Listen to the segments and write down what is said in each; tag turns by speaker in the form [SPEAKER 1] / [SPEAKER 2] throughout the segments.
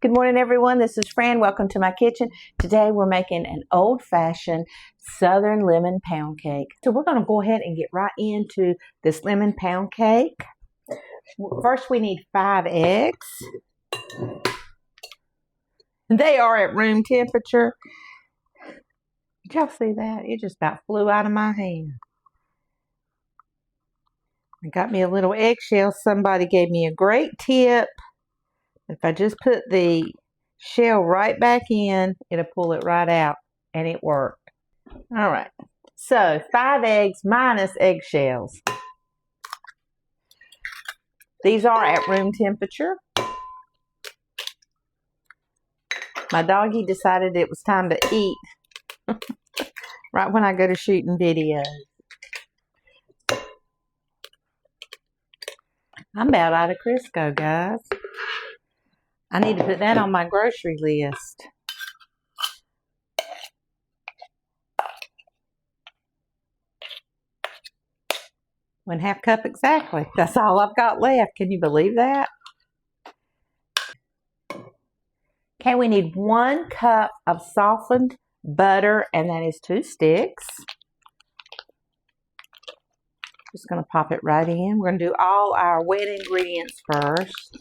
[SPEAKER 1] Good morning, everyone. This is Fran. Welcome to my kitchen. Today we're making an old-fashioned Southern lemon pound cake. So we're going to go ahead and get right into this lemon pound cake. First, we need 5 eggs. They are at room temperature. Did y'all see that? It just about flew out of my hand. I got me a little eggshell. Somebody gave me a great tip. If I just put the shell right back in, it'll pull it right out, and it worked. All right, so 5 eggs minus eggshells. These are at room temperature. My doggy decided it was time to eat right when I go to shooting videos. I'm about out of Crisco, guys. I need to put that on my grocery list. 1/2 cup exactly. That's all I've got left. Can you believe that? Okay, we need 1 cup of softened butter, and that is 2 sticks. Just going to pop it right in. We're going to do all our wet ingredients first.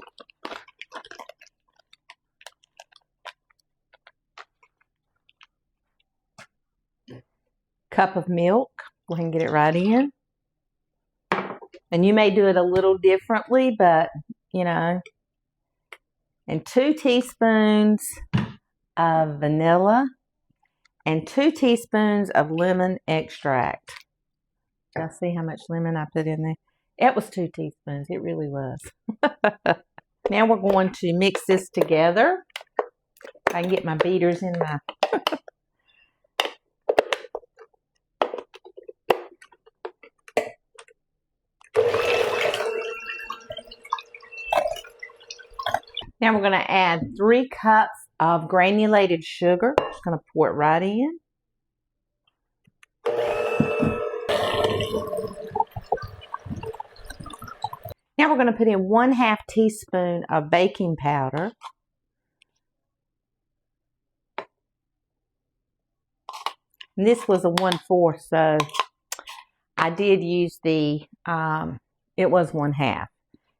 [SPEAKER 1] Cup of milk. Go ahead and get it right in. And you may do it a little differently, but you know. And 2 teaspoons of vanilla and 2 teaspoons of lemon extract. Y'all see how much lemon I put in there? It was 2 teaspoons. It really was. Now we're going to mix this together. I can get my beaters in my Now we're going to add 3 cups of granulated sugar. Just going to pour it right in. Now we're going to put in 1/2 teaspoon of baking powder. And this was a 1/4, so I did use the, it was 1/2.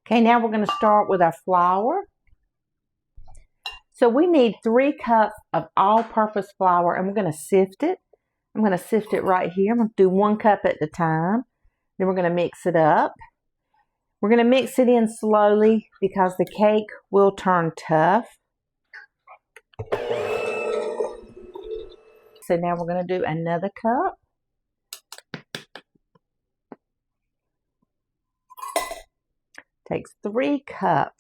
[SPEAKER 1] Okay, now we're going to start with our flour. So we need 3 cups of all-purpose flour, and we're going to sift it. I'm going to sift it right here. I'm going to do 1 cup at a time. Then we're going to mix it up. We're going to mix it in slowly because the cake will turn tough. So now we're going to do another cup. Takes 3 cups.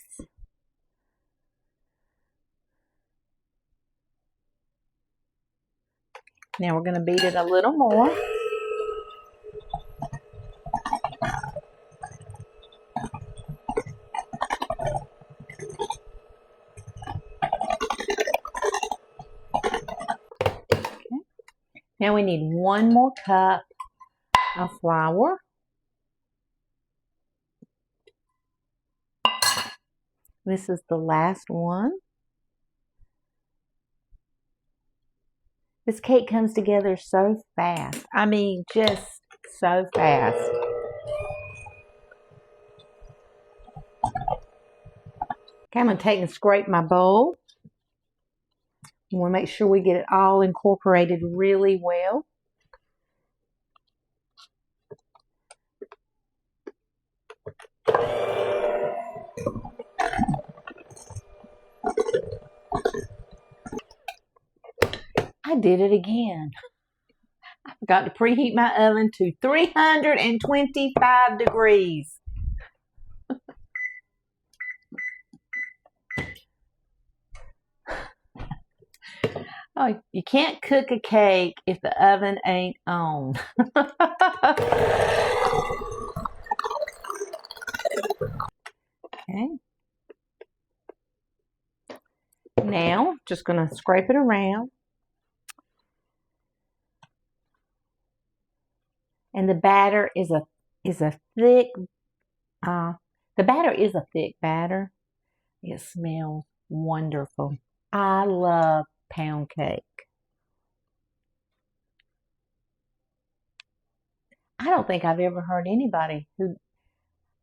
[SPEAKER 1] Now we're going to beat it a little more. Okay. Now we need 1 more cup of flour. This is the last one. This cake comes together so fast. I mean, just so fast. Okay, I'm going to take and scrape my bowl. I want to make sure we get it all incorporated really well. I did it again. I forgot to preheat my oven to 325 degrees. Oh, you can't cook a cake if the oven ain't on. Okay. Now, just going to scrape it around. And the batter is a thick batter. It smells wonderful. I love pound cake. I don't think I've ever heard anybody who,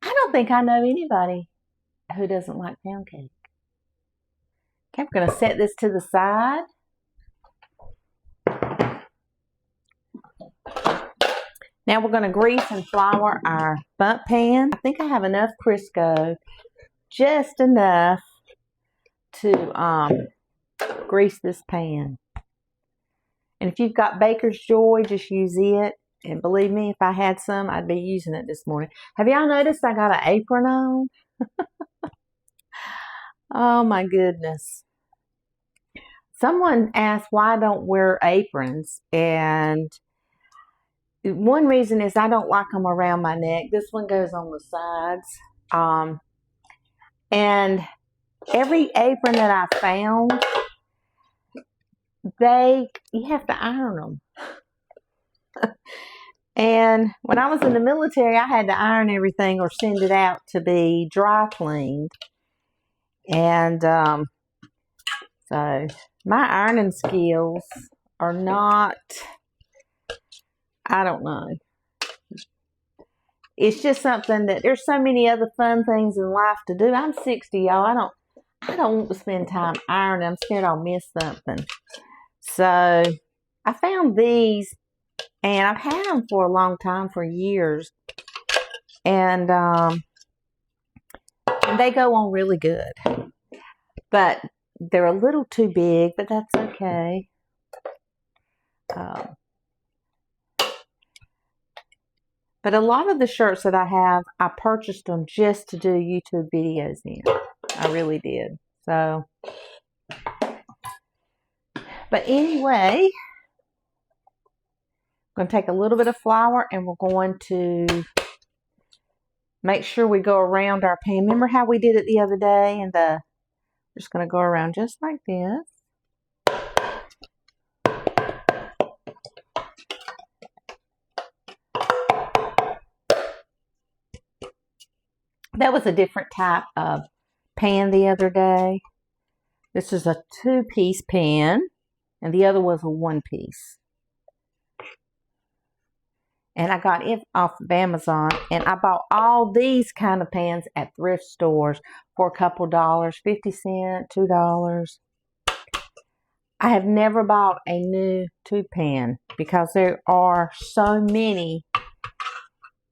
[SPEAKER 1] I don't think I know anybody who doesn't like pound cake. Okay, we're going to set this to the side. Now we're going to grease and flour our bunt pan. I think I have enough Crisco, just enough to grease this pan. And if you've got Baker's Joy, just use it. And believe me, if I had some, I'd be using it this morning. Have y'all noticed I got an apron on? Oh my goodness. Someone asked why I don't wear aprons, and one reason is I don't like them around my neck. This one goes on the sides. And every apron that I found, you have to iron them. And when I was in the military, I had to iron everything or send it out to be dry cleaned. And so my ironing skills are not, I don't know. It's just something that there's so many other fun things in life to do. I'm 60, y'all. I don't want to spend time ironing. I'm scared I'll miss something. So I found these, and I've had them for a long time, for years. And they go on really good. But they're a little too big, but that's okay. But a lot of the shirts that I have, I purchased them just to do YouTube videos in. I really did. So, but anyway, I'm going to take a little bit of flour and we're going to make sure we go around our pan. Remember how we did it the other day? And we're just going to go around just like this. That was a different type of pan the other day. This is a 2-piece pan, and the other was a 1-piece. And I got it off of Amazon, and I bought all these kind of pans at thrift stores for a couple dollars, 50 cents, $2. I have never bought a new tube pan because there are so many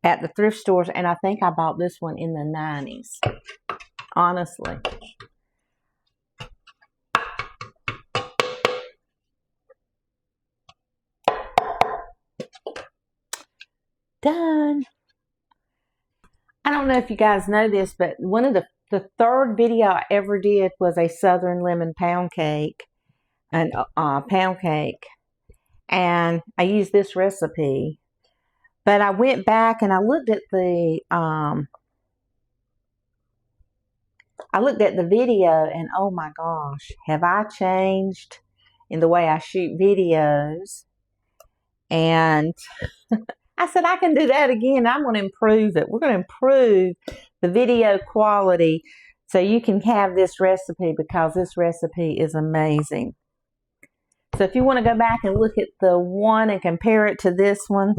[SPEAKER 1] at the thrift stores, and I think I bought this one in the 90s, honestly. Done. I don't know if you guys know this, but one of the third video I ever did was a Southern lemon pound cake, and and I used this recipe. But I went back and I looked at the video, and oh my gosh, have I changed in the way I shoot videos? And I said, I can do that again. I'm going to improve it. We're going to improve the video quality so you can have this recipe, because this recipe is amazing. So if you want to go back and look at the one and compare it to this one,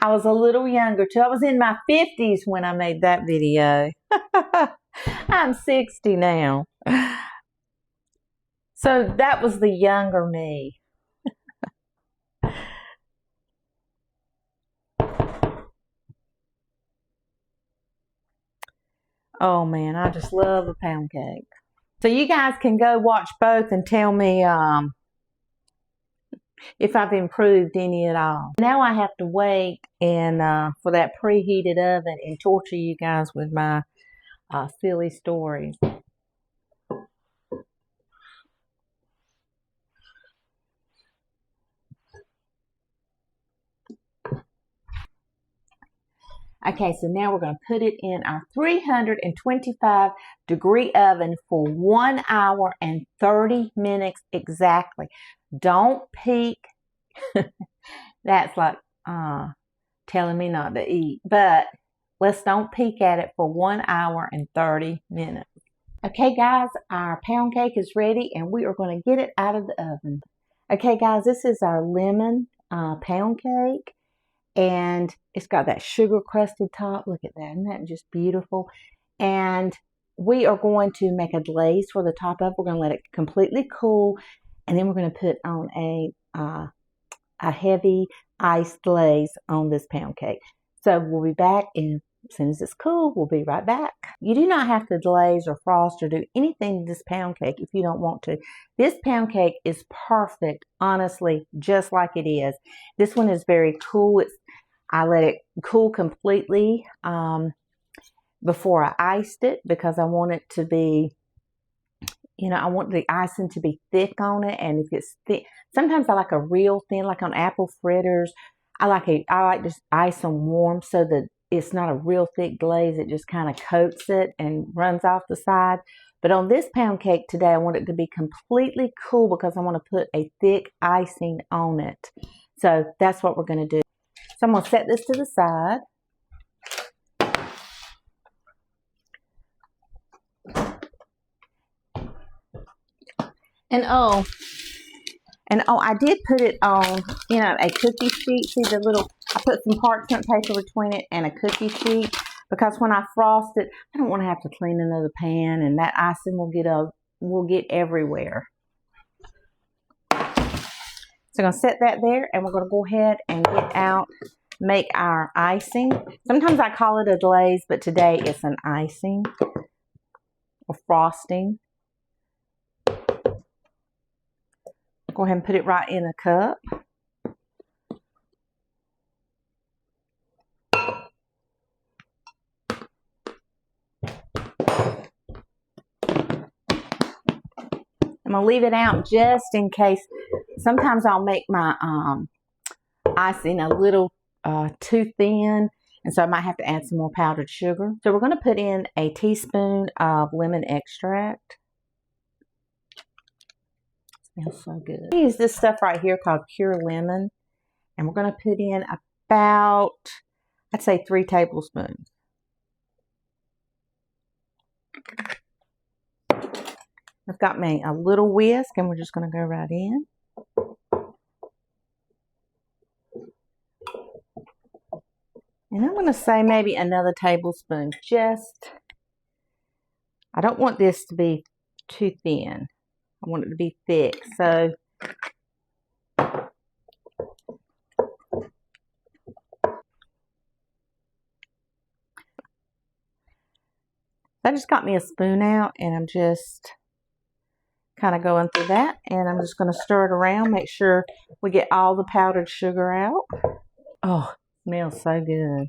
[SPEAKER 1] I was a little younger too. I was in my 50s when I made that video. I'm 60 now. So that was the younger me. Oh man, I just love a pound cake. So you guys can go watch both and tell me if I've improved any at all. Now I have to wait and for that preheated oven and torture you guys with my silly stories. Okay, so now we're going to put it in our 325 degree oven for 1 hour and 30 minutes exactly. Don't peek. That's like telling me not to eat. But let's don't peek at it for 1 hour and 30 minutes. Okay guys, our pound cake is ready and we are going to get it out of the oven. Okay guys, this is our lemon pound cake, and it's got that sugar crusted top. Look at that, isn't that just beautiful? And we are going to make a glaze for the top of it. We're going to let it completely cool, and then we're going to put on a heavy ice glaze on this pound cake. So we'll be back in as soon as it's cool. We'll be right back. You do not have to glaze or frost or do anything to this pound cake if you don't want to. This pound cake is perfect, honestly, just like it is. This one is very cool. I let it cool completely before I iced it, because I want it to be, you know, I want the icing to be thick on it. And if it's thick, sometimes I like a real thin, like on apple fritters. I like to ice them warm so that it's not a real thick glaze. It just kind of coats it and runs off the side. But on this pound cake today, I want it to be completely cool because I want to put a thick icing on it. So that's what we're going to do. So I'm going to set this to the side. And I did put it on, you know, a cookie sheet. See the little, I put some parchment paper between it and a cookie sheet, because when I frost it, I don't want to have to clean another pan, and that icing will get everywhere. So I'm going to set that there, and we're going to go ahead and make our icing. Sometimes I call it a glaze, but today it's an icing or frosting. Go ahead and put it right in a cup. I'm going to leave it out just in case. Sometimes I'll make my icing a little too thin, and so I might have to add some more powdered sugar. So we're going to put in a teaspoon of lemon extract. Smells so good. I use this stuff right here called Pure Lemon, and we're going to put in about, I'd say 3 tablespoons. I've got me a little whisk, and we're just going to go right in. And I'm going to say maybe another tablespoon. I don't want this to be too thin. I want it to be thick. So I just got me a spoon out, and I'm just kind of going through that, and I'm just going to stir it around, make sure we get all the powdered sugar out. Oh, it smells so good.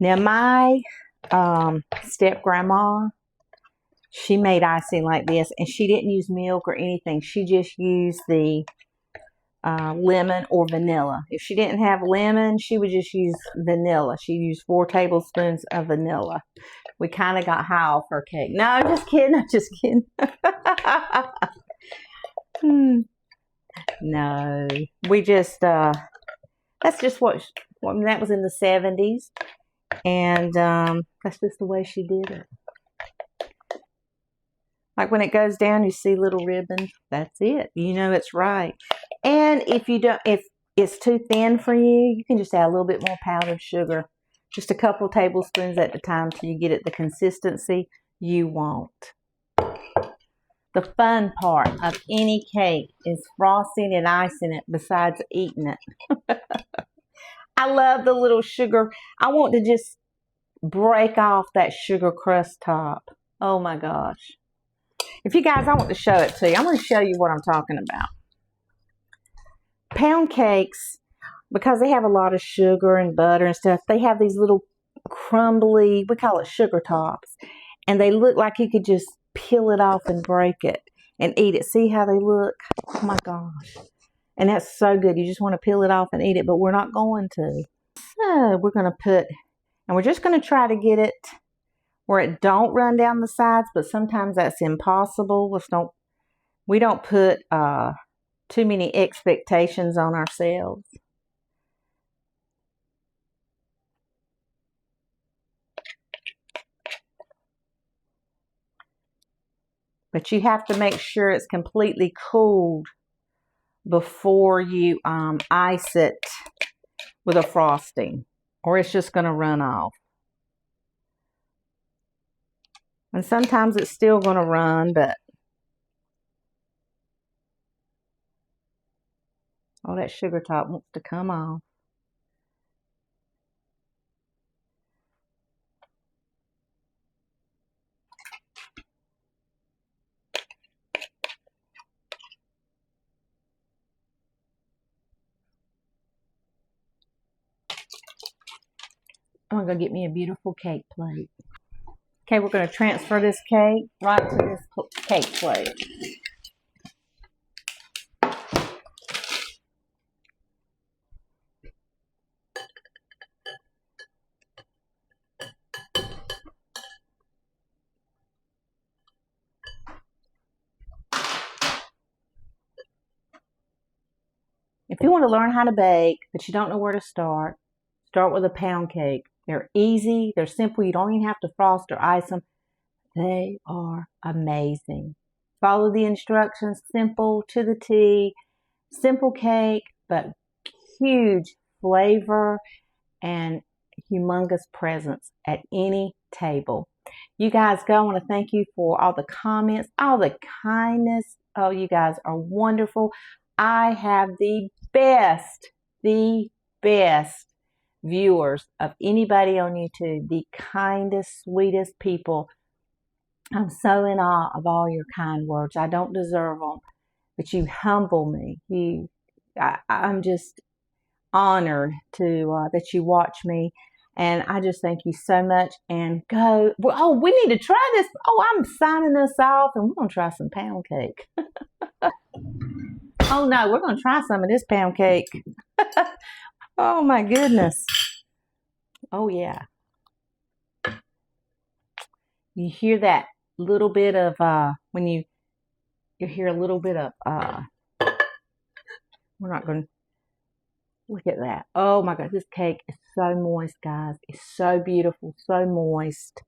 [SPEAKER 1] Now my step grandma, she made icing like this, and she didn't use milk or anything. She just used the lemon or vanilla. If she didn't have lemon, she would just use vanilla. She used 4 tablespoons of vanilla. We kind of got high off her cake. No, I'm just kidding. I'm just kidding. No, we just, that's just that was in the 70s. And that's just the way she did it. Like when it goes down, you see little ribbons. That's it. You know it's right. And if it's too thin for you, you can just add a little bit more powdered sugar. Just a couple tablespoons at a time till you get it the consistency you want. The fun part of any cake is frosting and icing it besides eating it. I love the little sugar. I want to just break off that sugar crust top. Oh my gosh. If you guys, I want to show it to you. I'm going to show you what I'm talking about. Pound cakes, because they have a lot of sugar and butter and stuff, they have these little crumbly, we call it sugar tops. And they look like you could just peel it off and break it and eat it. See how they look? Oh my gosh. And that's so good. You just want to peel it off and eat it, but we're not going to. So we're going to and we're just going to try to get it where it don't run down the sides, but sometimes that's impossible. We don't put too many expectations on ourselves. But you have to make sure it's completely cooled before you ice it with a frosting, or it's just going to run off. And sometimes it's still going to run, but oh, that sugar top wants to come off. I'm going to go get me a beautiful cake plate. Okay, we're going to transfer this cake right to this cake plate. If you want to learn how to bake, but you don't know where to start with a pound cake. They're easy, they're simple, you don't even have to frost or ice them. They are amazing. Follow the instructions, simple to the T, simple cake, but huge flavor and humongous presence at any table. You guys go. I want to thank you for all the comments, all the kindness. Oh, you guys are wonderful. I have the best viewers of anybody on YouTube, the kindest, sweetest people. I'm so in awe of all your kind words. I don't deserve them, but you humble me. I'm just honored to that you watch me, and I just thank you so much. And go. Oh, we need to try this. Oh, I'm signing us off, and we're gonna try some pound cake. Oh no, we're gonna try some of this pound cake. Oh my goodness. Oh yeah. You hear that little bit of when you hear a little bit of we're not going to look at that. Oh my God, this cake is so moist, guys. It's so beautiful, so moist.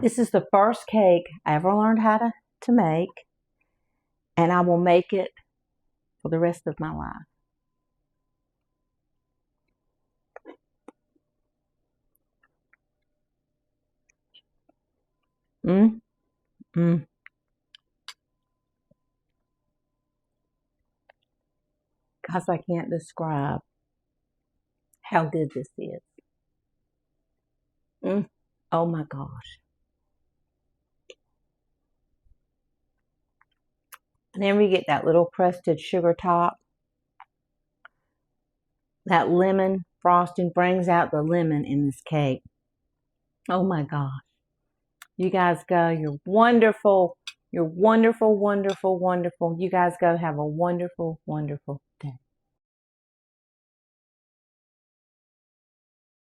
[SPEAKER 1] This is the first cake I ever learned how to make, and I will make it for the rest of my life. Because I can't describe how good this is. Oh my gosh. And then we get that little crusted sugar top. That lemon frosting brings out the lemon in this cake. Oh my gosh. You guys go. You're wonderful. You're wonderful, wonderful, wonderful. You guys go have a wonderful, wonderful day.